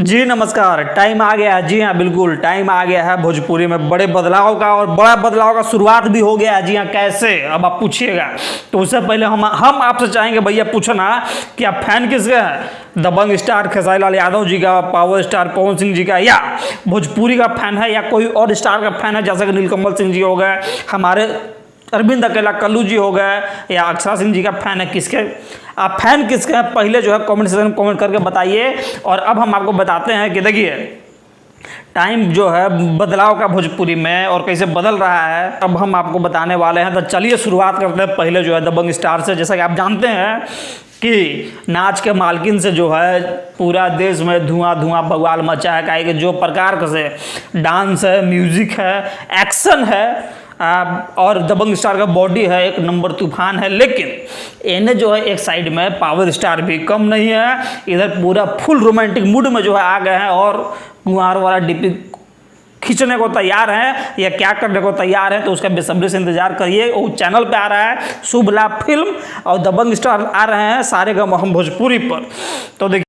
जी नमस्कार। टाइम आ गया है, जी हाँ बिल्कुल टाइम आ गया है भोजपुरी में बड़े बदलाव का, और बड़ा बदलाव का शुरुआत भी हो गया है। जी हाँ, कैसे अब आप पूछिएगा। तो उससे पहले हम आपसे चाहेंगे भैया पूछना कि आप फैन किसके हैं, दबंग स्टार खेसारी लाल यादव जी का, पावर स्टार पवन सिंह जी का, या भोजपुरी का फैन है, या कोई और स्टार का फैन है जैसे कि नीलकमल सिंह जी हो गए, हमारे अरविंद अकेला कल्लू जी हो गए, या अक्षरा सिंह जी का फैन है। किसके आप फैन किसके हैं पहले जो है कमेंट सेक्शन में कमेंट करके बताइए। और अब हम आपको बताते हैं कि देखिए टाइम जो है बदलाव का भोजपुरी में और कैसे बदल रहा है, अब हम आपको बताने वाले हैं। तो चलिए शुरुआत करते हैं पहले जो है दबंग स्टार से। जैसा कि आप जानते हैं कि नाच के मालकिन से जो है पूरा देश में धुआं धुआं बवाल मचा है। काहे कि जो प्रकार से डांस है, म्यूजिक है, एक्शन है, और दबंग स्टार का बॉडी है एक नंबर तूफान है। लेकिन इन्हें जो है एक साइड में पावर स्टार भी कम नहीं है, इधर पूरा फुल रोमांटिक मूड में जो है आ गए हैं और कुंवार वाला डीपी खींचने को तैयार हैं या क्या करने को तैयार है। तो उसका बेसब्री से इंतजार करिए। वो चैनल पे आ रहा है शुभ लाभ फिल्म, और दबंग स्टार आ रहे हैं सारेगामा भोजपुरी पर। तो देखिए